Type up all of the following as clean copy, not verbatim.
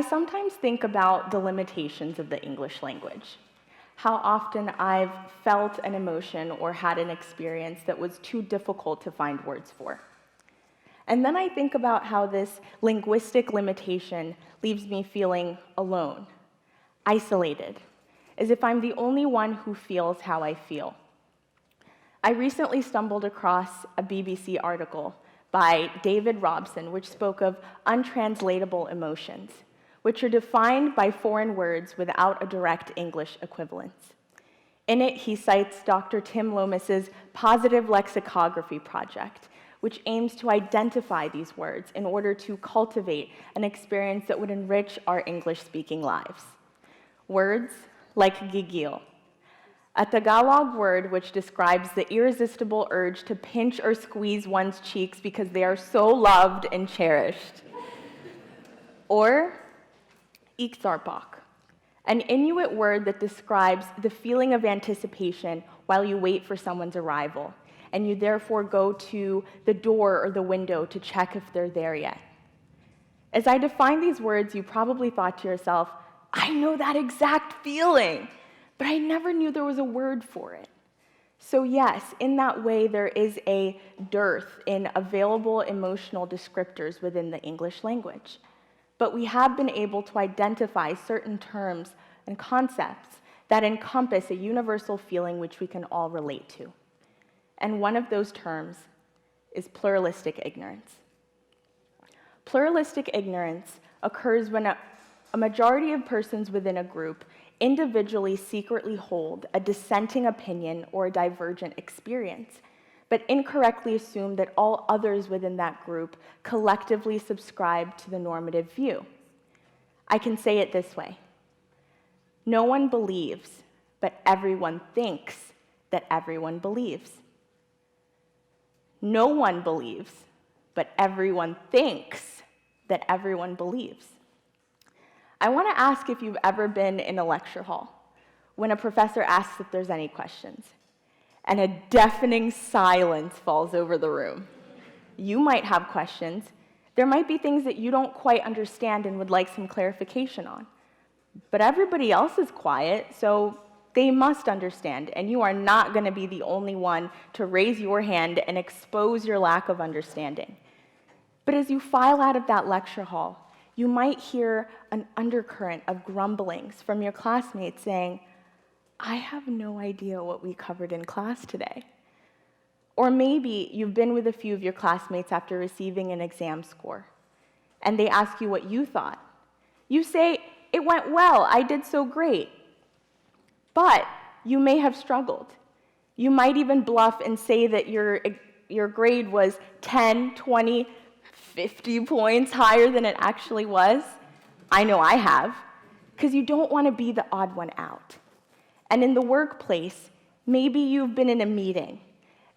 sometimes think about the limitations of the English language, how often I've felt an emotion or had an experience that was too difficult to find words for. And then I think about how this linguistic limitation leaves me feeling alone, isolated, as if I'm the only one who feels how I feel. I recently stumbled across a BBC article by David Robson, which spoke of untranslatable emotions, which are defined by foreign words without a direct English equivalence. In it, he cites Dr. Tim Lomas's positive lexicography project, which aims to identify these words in order to cultivate an experience that would enrich our English-speaking lives. Words like gigil, a Tagalog word which describes the irresistible urge to pinch or squeeze one's cheeks because they are so loved and cherished. Or Iksarpak, an Inuit word that describes the feeling of anticipation while you wait for someone's arrival, and you therefore go to the door or the window to check if they're there yet. As I define these words, you probably thought to yourself, I know that exact feeling, but I never knew there was a word for it. So yes, in that way, there is a dearth in available emotional descriptors within the English language. But we have been able to identify certain terms and concepts that encompass a universal feeling which we can all relate to. And one of those terms is pluralistic ignorance. Pluralistic ignorance occurs when a majority of persons within a group individually secretly hold a dissenting opinion or a divergent experience, but incorrectly assume that all others within that group collectively subscribe to the normative view. I can say it this way: no one believes, but everyone thinks that everyone believes. No one believes, but everyone thinks that everyone believes. I want to ask if you've ever been in a lecture hall when a professor asks if there's any questions, and a deafening silence falls over the room. You might have questions. There might be things that you don't quite understand and would like some clarification on. But everybody else is quiet, so they must understand, and you are not going to be the only one to raise your hand and expose your lack of understanding. But as you file out of that lecture hall, you might hear an undercurrent of grumblings from your classmates saying, I have no idea what we covered in class today. Or maybe you've been with a few of your classmates after receiving an exam score, and they ask you what you thought. You say, it went well, I did so great. But you may have struggled. You might even bluff and say that your grade was 10, 20, 50 points higher than it actually was. I know I have, because you don't want to be the odd one out. And in the workplace, maybe you've been in a meeting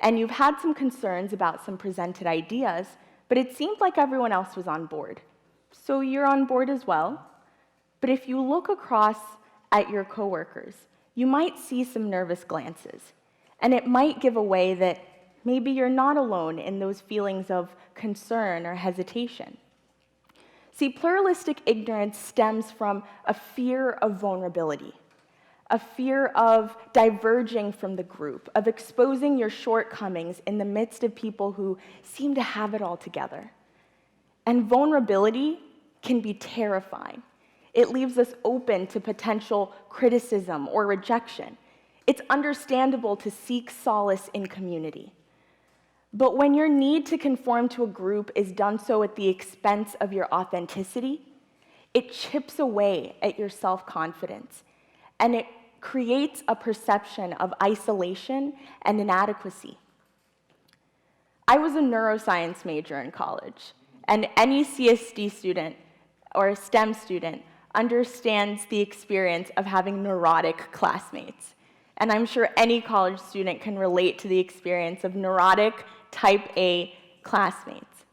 and you've had some concerns about some presented ideas, but it seemed like everyone else was on board. So you're on board as well. But if you look across at your coworkers, you might see some nervous glances, and it might give away that maybe you're not alone in those feelings of concern or hesitation. See, pluralistic ignorance stems from a fear of vulnerability, a fear of diverging from the group, of exposing your shortcomings in the midst of people who seem to have it all together. And vulnerability can be terrifying. It leaves us open to potential criticism or rejection. It's understandable to seek solace in community. But when your need to conform to a group is done so at the expense of your authenticity, it chips away at your self-confidence, and it creates a perception of isolation and inadequacy. I was a neuroscience major in college, and any CSD student or STEM student understands the experience of having neurotic classmates. And I'm sure any college student can relate to the experience of neurotic type A classmates.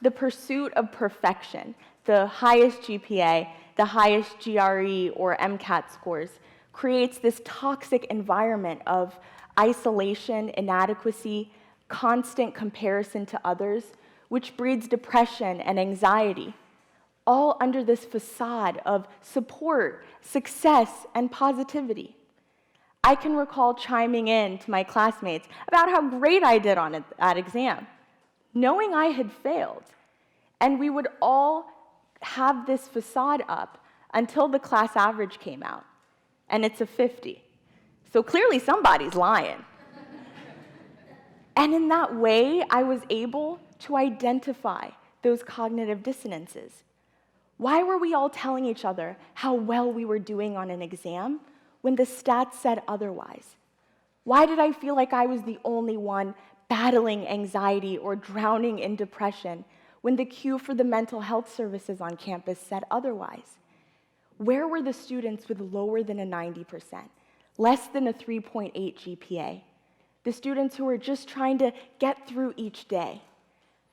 The pursuit of perfection, the highest GPA, the highest GRE or MCAT scores, creates this toxic environment of isolation, inadequacy, constant comparison to others, which breeds depression and anxiety, all under this facade of support, success, and positivity. I can recall chiming in to my classmates about how great I did on that exam, knowing I had failed. And we would all have this facade up until the class average came out, and it's a 50. So clearly somebody's lying. And in that way, I was able to identify those cognitive dissonances. Why were we all telling each other how well we were doing on an exam when the stats said otherwise? Why did I feel like I was the only one battling anxiety or drowning in depression when the queue for the mental health services on campus said otherwise? Where were the students with lower than a 90%, less than a 3.8 GPA? The students who were just trying to get through each day.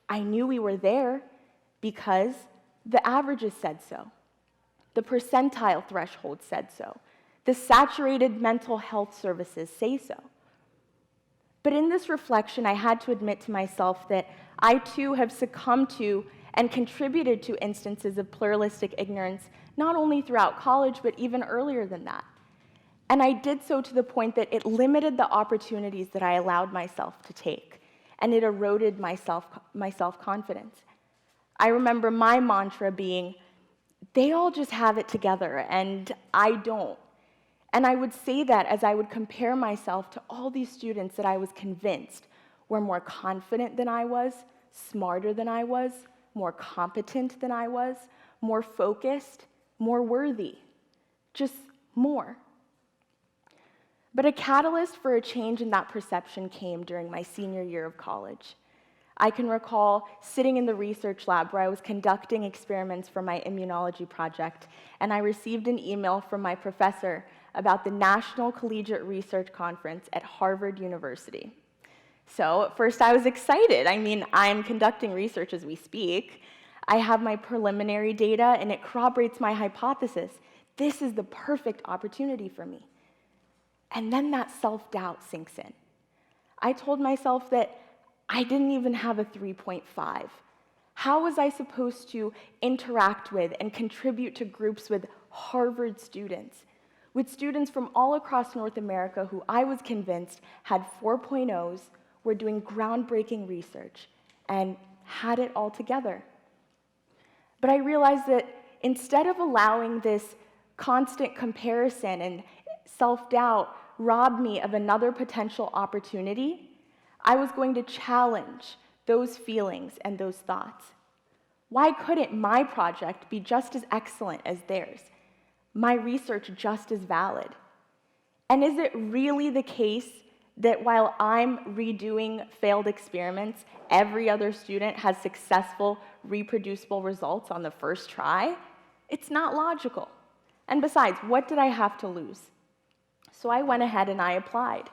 I knew we were there because the averages said so. The percentile threshold said so. The saturated mental health services say so. But in this reflection, I had to admit to myself that I too have succumbed to and contributed to instances of pluralistic ignorance, not only throughout college, but even earlier than that. And I did so to the point that it limited the opportunities that I allowed myself to take, and it eroded my self-confidence. I remember my mantra being, they all just have it together, and I don't. And I would say that as I would compare myself to all these students that I was convinced were more confident than I was, smarter than I was, more competent than I was, more focused, more worthy, just more. But a catalyst for a change in that perception came during my senior year of college. I can recall sitting in the research lab where I was conducting experiments for my immunology project, and I received an email from my professor about the National Collegiate Research Conference at Harvard University. So at first I was excited. I mean, I'm conducting research as we speak. I have my preliminary data, and it corroborates my hypothesis. This is the perfect opportunity for me. And then that self-doubt sinks in. I told myself that I didn't even have a 3.5. How was I supposed to interact with and contribute to groups with Harvard students, with students from all across North America who I was convinced had 4.0s, were doing groundbreaking research, and had it all together? But I realized that instead of allowing this constant comparison and self-doubt rob me of another potential opportunity, I was going to challenge those feelings and those thoughts. Why couldn't my project be just as excellent as theirs? My research just as valid? And is it really the case that while I'm redoing failed experiments, every other student has successful, reproducible results on the first try? It's not logical. And besides, what did I have to lose? So I went ahead and I applied.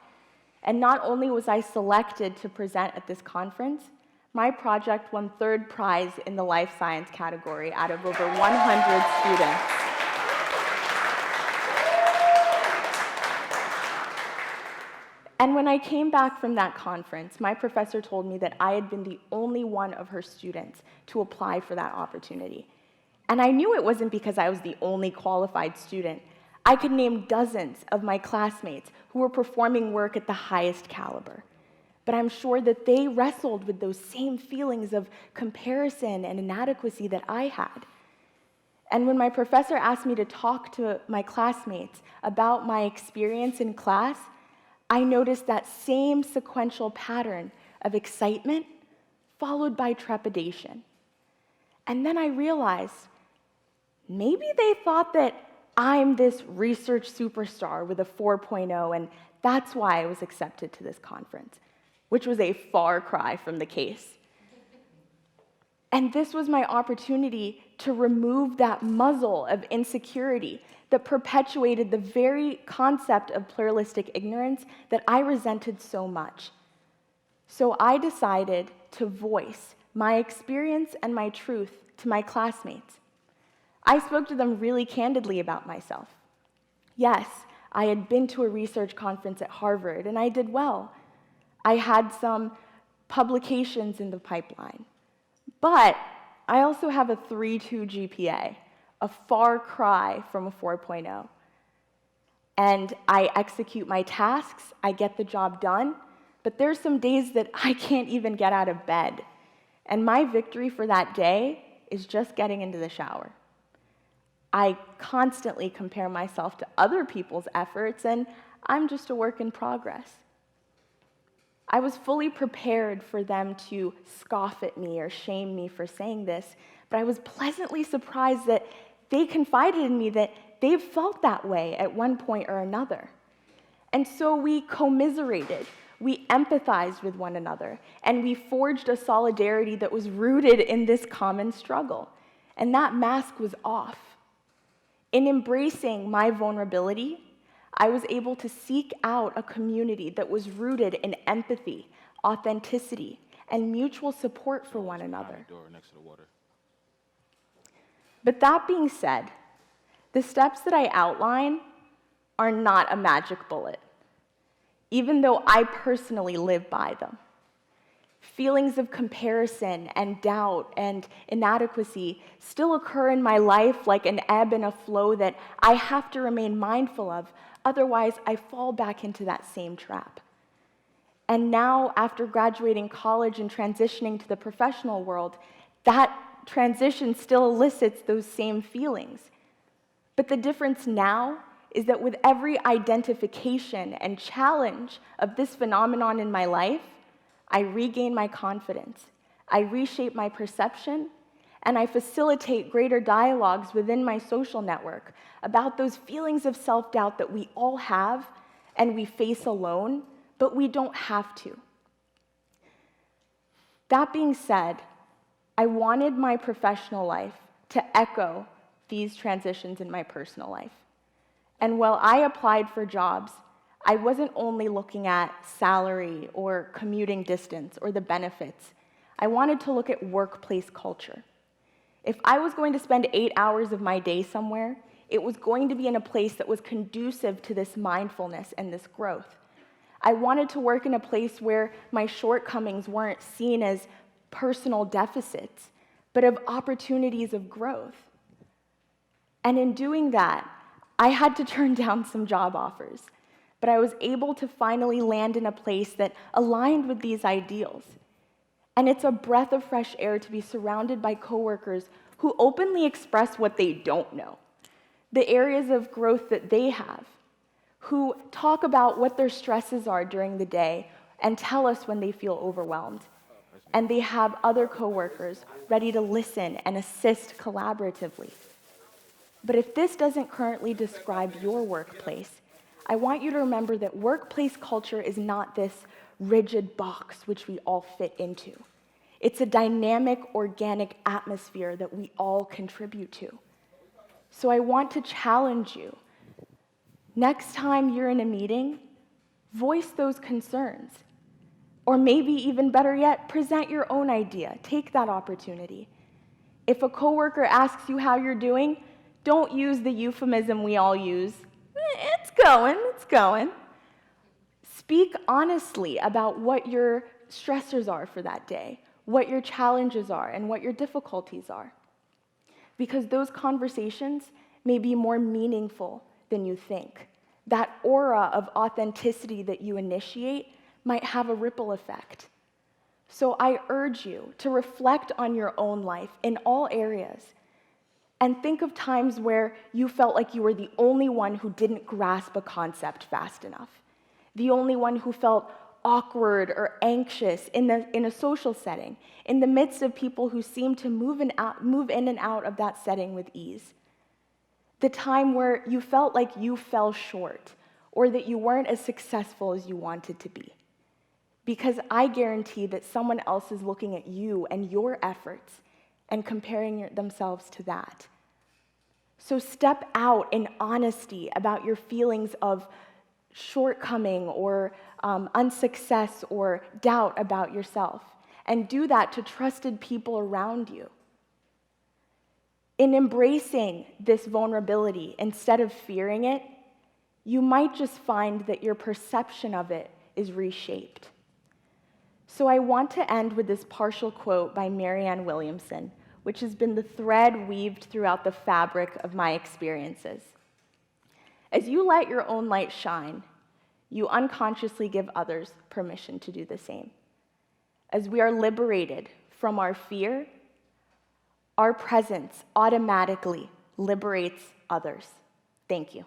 And not only was I selected to present at this conference, my project won third prize in the life science category out of over 100 students. And when I came back from that conference, my professor told me that I had been the only one of her students to apply for that opportunity. And I knew it wasn't because I was the only qualified student. I could name dozens of my classmates who were performing work at the highest caliber. But I'm sure that they wrestled with those same feelings of comparison and inadequacy that I had. And when my professor asked me to talk to my classmates about my experience in class, I noticed that same sequential pattern of excitement followed by trepidation. And then I realized maybe they thought that I'm this research superstar with a 4.0, and that's why I was accepted to this conference, which was a far cry from the case. And this was my opportunity to remove that muzzle of insecurity that perpetuated the very concept of pluralistic ignorance that I resented so much. So I decided to voice my experience and my truth to my classmates. I spoke to them really candidly about myself. Yes, I had been to a research conference at Harvard, and I did well. I had some publications in the pipeline. But I also have a 3.2 GPA, a far cry from a 4.0. And I execute my tasks, I get the job done, but there's some days that I can't even get out of bed. And my victory for that day is just getting into the shower. I constantly compare myself to other people's efforts, and I'm just a work in progress. I was fully prepared for them to scoff at me or shame me for saying this, but I was pleasantly surprised that they confided in me that they've felt that way at one point or another. And so we commiserated, we empathized with one another, and we forged a solidarity that was rooted in this common struggle. And that mask was off. In embracing my vulnerability, I was able to seek out a community that was rooted in empathy, authenticity, and mutual support for one another. But that being said, the steps that I outline are not a magic bullet, even though I personally live by them. Feelings of comparison and doubt and inadequacy still occur in my life like an ebb and a flow that I have to remain mindful of, otherwise I fall back into that same trap. And now, after graduating college and transitioning to the professional world, that transition still elicits those same feelings. But the difference now is that with every identification and challenge of this phenomenon in my life, I regain my confidence, I reshape my perception, and I facilitate greater dialogues within my social network about those feelings of self-doubt that we all have and we face alone, but we don't have to. That being said, I wanted my professional life to echo these transitions in my personal life. And while I applied for jobs, I wasn't only looking at salary or commuting distance or the benefits. I wanted to look at workplace culture. If I was going to spend 8 hours of my day somewhere, it was going to be in a place that was conducive to this mindfulness and this growth. I wanted to work in a place where my shortcomings weren't seen as personal deficits, but of opportunities of growth. And in doing that, I had to turn down some job offers, but I was able to finally land in a place that aligned with these ideals. And it's a breath of fresh air to be surrounded by coworkers who openly express what they don't know, the areas of growth that they have, who talk about what their stresses are during the day and tell us when they feel overwhelmed. And they have other coworkers ready to listen and assist collaboratively. But if this doesn't currently describe your workplace, I want you to remember that workplace culture is not this rigid box which we all fit into. It's a dynamic, organic atmosphere that we all contribute to. So I want to challenge you. Next time you're in a meeting, voice those concerns. Or maybe even better yet, present your own idea. Take that opportunity. If a coworker asks you how you're doing, don't use the euphemism we all use. It's going. Speak honestly about what your stressors are for that day, what your challenges are, and what your difficulties are. Because those conversations may be more meaningful than you think. That aura of authenticity that you initiate might have a ripple effect. So I urge you to reflect on your own life in all areas and think of times where you felt like you were the only one who didn't grasp a concept fast enough, the only one who felt awkward or anxious in a social setting, in the midst of people who seemed to move in and out of that setting with ease. The time where you felt like you fell short or that you weren't as successful as you wanted to be. Because I guarantee that someone else is looking at you and your efforts and comparing themselves to that. So step out in honesty about your feelings of shortcoming or unsuccess or doubt about yourself, and do that to trusted people around you. In embracing this vulnerability instead of fearing it, you might just find that your perception of it is reshaped. So I want to end with this partial quote by Marianne Williamson, which has been the thread weaved throughout the fabric of my experiences. As you let your own light shine, you unconsciously give others permission to do the same. As we are liberated from our fear, our presence automatically liberates others. Thank you.